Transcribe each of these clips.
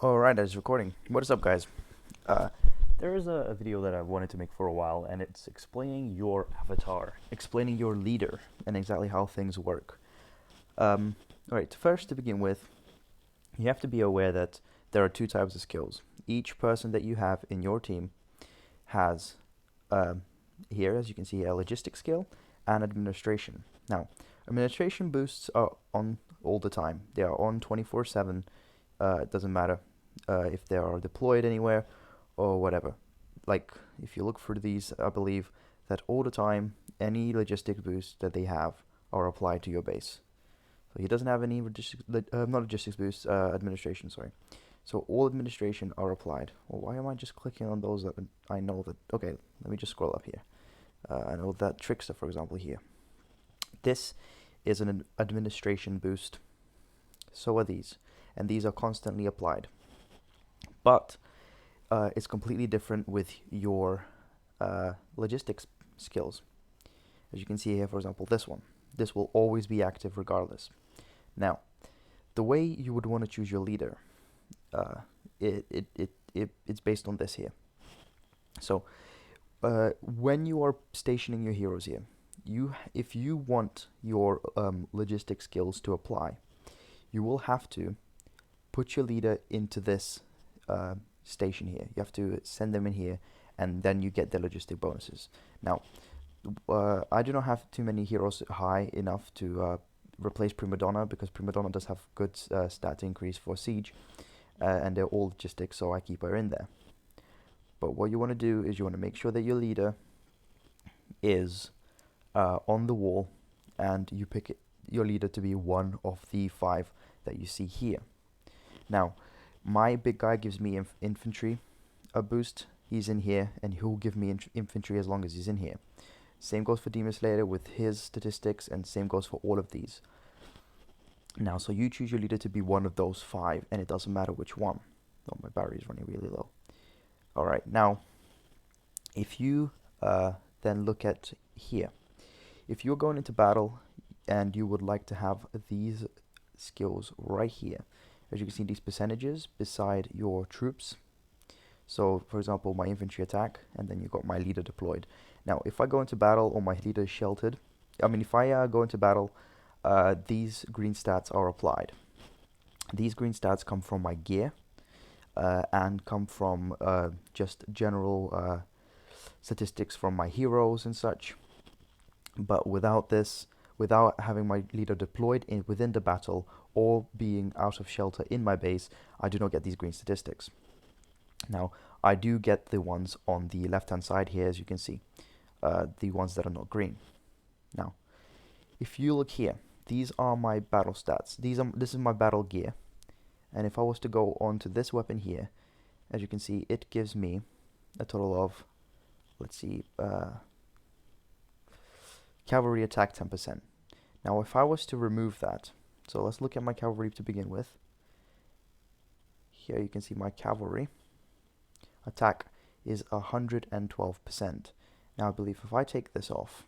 Alright, it's recording. What is up, guys? Uh, there is a video that I've wanted to make for a while, and it's explaining your avatar, explaining your leader, and exactly how things work. Alright, first to begin with, you have to be aware that there are two types of skills. Each person that you have in your team has, um, here, as you can see, a logistic skill and administration. Now, administration boosts are on all the time, they are on 24/7. It doesn't matter if they are deployed anywhere or whatever. Like, if you look for these, I believe that all the time, any logistic boosts that they have are applied to your base. So he doesn't have any not logistics boosts, administration, sorry. So all administration are applied. Well, why am I just clicking on those that I know that, okay, let me just scroll up here. I know that Trickster, for example, here. This is an administration boost. So are these. And these are constantly applied. But it's completely different with your logistics skills. As you can see here, for example, this one. This will always be active regardless. Now, the way you would want to choose your leader, uh, it's based on this here. So, when you are stationing your heroes here, if you want your logistics skills to apply, you will have to put your leader into this uh, station here. You have to send them in here, and then you get the logistic bonuses. Now, I do not have too many heroes high enough to replace Prima Donna, because Prima Donna does have good stat increase for siege, and they're all logistics, so I keep her in there. But what you want to do is you want to make sure that your leader is on the wall, and you pick your leader to be one of the five that you see here. Now, my big guy gives me infantry a boost. He's in here, and he'll give me infantry as long as he's in here. Same goes for Demon Slayer with his statistics, and same goes for all of these. Now, so you choose your leader to be one of those five, and it doesn't matter which one. Oh, my battery is running really low. Alright, now, if you then look at here, if you're going into battle and you would like to have these skills right here, as you can see, these percentages beside your troops. So, for example, my infantry attack, and then you got my leader deployed. Now, if I go into battle or my leader is sheltered, if I go into battle, these green stats are applied. These green stats come from my gear, and come from just general statistics from my heroes and such. But without this, without having my leader deployed within the battle or being out of shelter in my base, I do not get these green statistics. Now, I do get the ones on the left hand side here, as you can see, the ones that are not green. Now, if you look here, these are my battle stats. This is my battle gear, and if I was to go on to this weapon here, as you can see, it gives me a total of, let's see, cavalry attack 10%. Now, if I was to remove that, so let's look at my cavalry to begin with. Here you can see my cavalry attack is 112%. Now, I believe if I take this off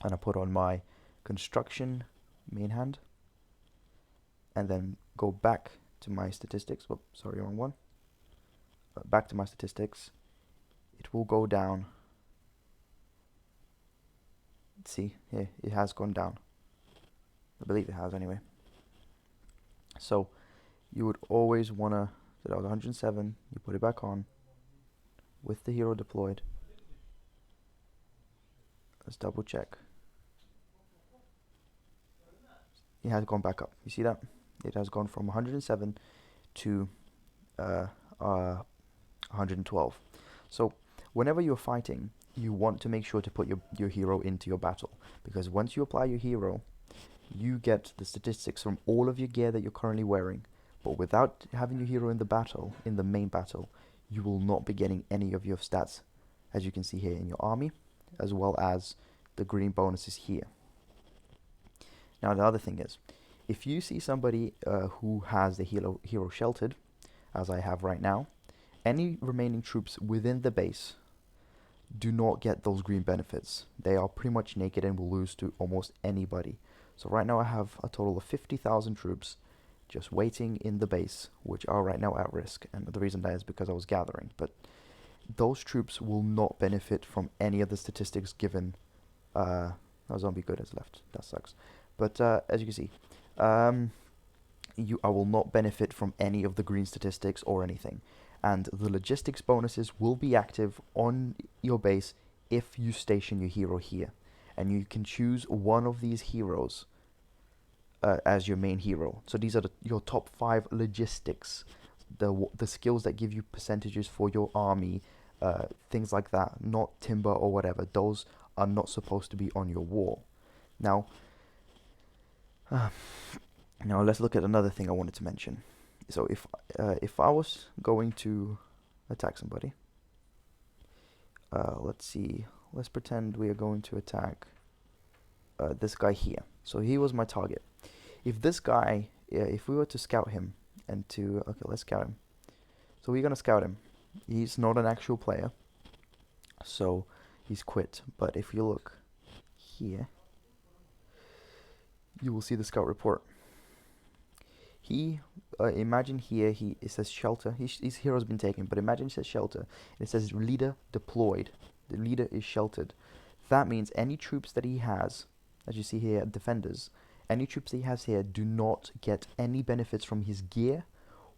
and I put on my construction main hand and then go back to my statistics, whoops, sorry, wrong one, back to my statistics, it will go down. See, here, it has gone down. I believe it has anyway. So, you would always want to, so that was 107, you put it back on with the hero deployed. Let's double check. It has gone back up. You see that? It has gone from 107 to 112. So whenever you're fighting, you want to make sure to put your hero into your battle, because once you apply your hero, you get the statistics from all of your gear that you're currently wearing. But without having your hero in the battle, in the main battle, you will not be getting any of your stats, as you can see here in your army, as well as the green bonuses here. Now, the other thing is, if you see somebody who has the hero sheltered, as I have right now, any remaining troops within the base do not get those green benefits. They are pretty much naked and will lose to almost anybody. So right now I have a total of 50,000 troops, just waiting in the base, which are right now at risk. And the reason that is because I was gathering. But those troops will not benefit from any of the statistics given. No, zombie good has left. That sucks. But as you can see, I will not benefit from any of the green statistics or anything. And the logistics bonuses will be active on your base if you station your hero here. And you can choose one of these heroes as your main hero. So these are your top 5 logistics, the skills that give you percentages for your army, things like that, not timber or whatever. Those are not supposed to be on your wall. Now let's look at another thing I wanted to mention. So if I was going to attack somebody, let's see, let's pretend we are going to attack this guy here. So he was my target. If this guy, if we were to scout him and to, okay, let's scout him. So we're gonna scout him. He's not an actual player, so he's quit. But if you look here, you will see the scout report. He, imagine here, it says shelter. His hero's been taken, but imagine it says shelter. And it says leader deployed. The leader is sheltered. That means any troops that he has, as you see here, defenders, any troops that he has here do not get any benefits from his gear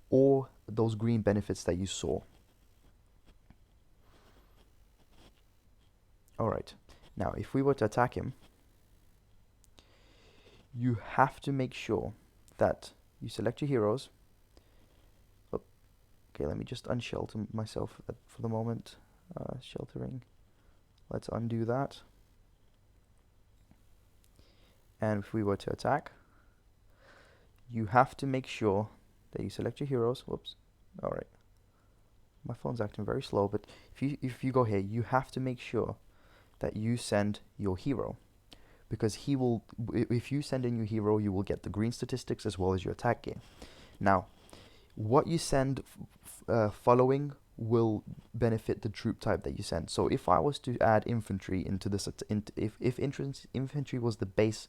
or those green benefits that you saw. Alright, now if we were to attack him, you have to make sure that you select your heroes. Oh, okay, let me just unshelter myself for the moment. Sheltering. Let's undo that. And if we were to attack, you have to make sure that you select your heroes. Whoops. Alright. My phone's acting very slow, but if you go here, you have to make sure that you send your hero. Because he will, if you send in your hero, you will get the green statistics as well as your attack gear. Now, what you send following will benefit the troop type that you send. So if I was to add infantry into this, if infantry was the base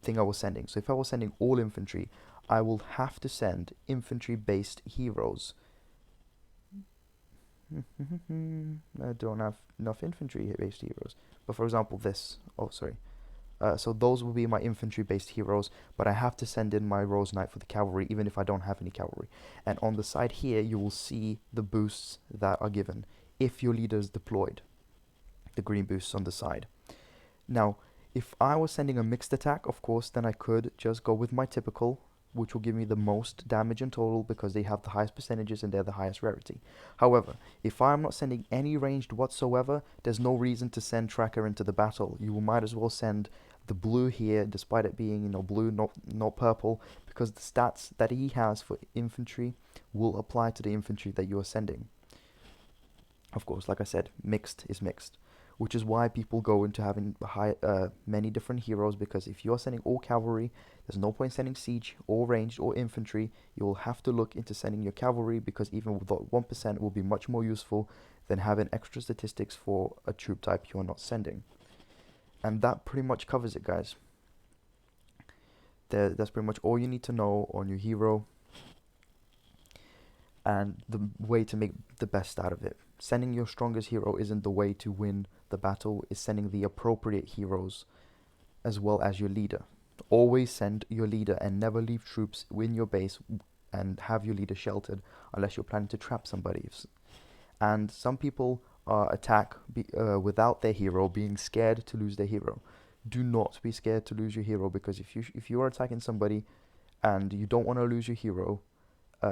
thing I was sending, so if I was sending all infantry, I will have to send infantry-based heroes. I don't have enough infantry-based heroes. But for example, this. Oh, sorry. So those will be my infantry-based heroes, but I have to send in my Rose Knight for the cavalry, even if I don't have any cavalry. And on the side here, you will see the boosts that are given if your leader is deployed. The green boosts on the side. Now, if I was sending a mixed attack, of course, then I could just go with my typical, which will give me the most damage in total because they have the highest percentages and they're the highest rarity. However, if I'm not sending any ranged whatsoever, there's no reason to send Tracker into the battle. You might as well send the blue here, despite it being, blue, not purple, because the stats that he has for infantry will apply to the infantry that you are sending. Of course, like I said, mixed is mixed, which is why people go into having many different heroes, because if you're sending all cavalry, there's no point sending siege or ranged or infantry. You will have to look into sending your cavalry, because even with 1% will be much more useful than having extra statistics for a troop type you're not sending. And that pretty much covers it, guys. That's pretty much all you need to know on your hero and the way to make the best out of it. Sending your strongest hero isn't the way to win the battle. It's sending the appropriate heroes as well as your leader. Always send your leader and never leave troops in your base and have your leader sheltered unless you're planning to trap somebody. And some people attack without their hero, being scared to lose their hero. Do not be scared to lose your hero, because if you are attacking somebody and you don't want to lose your hero,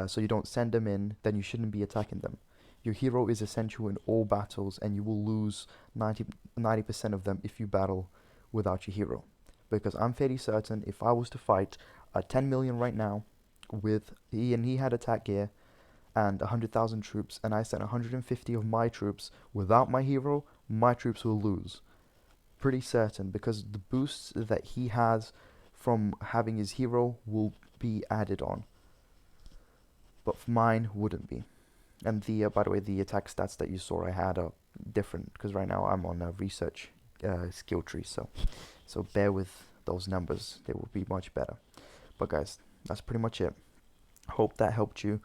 so you don't send them in, then you shouldn't be attacking them. Your hero is essential in all battles, and you will lose 90% of them if you battle without your hero. Because I'm fairly certain if I was to fight 10 million right now with he had attack gear and 100,000 troops, and I sent 150 of my troops without my hero, my troops will lose. Pretty certain, because the boosts that he has from having his hero will be added on. But mine wouldn't be. And by the way, the attack stats that you saw I had are different, because right now I'm on a research skill tree, so bear with those numbers, they will be much better. But guys, that's pretty much it. Hope that helped you.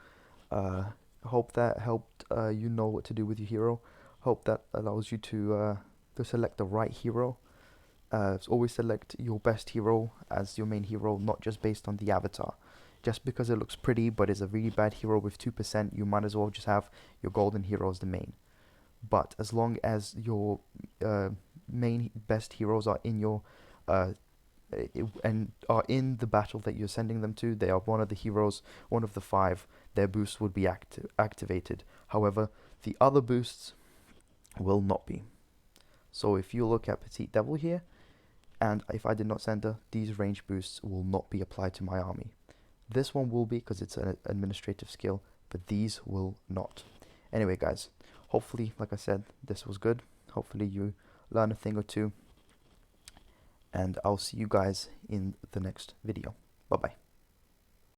Hope that helped you know what to do with your hero. Hope that allows you to select the right hero. Always select your best hero as your main hero, not just based on the avatar. Just because it looks pretty but is a really bad hero with 2%, you might as well just have your golden hero as the main. But as long as your main best heroes are in your uh, and are in the battle that you're sending them to, they are one of the heroes, one of the 5, their boost would be activated. However, the other boosts will not be. So if you look at Petite Devil here, and if I did not send her, these range boosts will not be applied to my army. This one will be because it's an administrative skill, but these will not. Anyway, guys, hopefully, like I said, this was good. Hopefully you learn a thing or two, and I'll see you guys in the next video. Bye bye.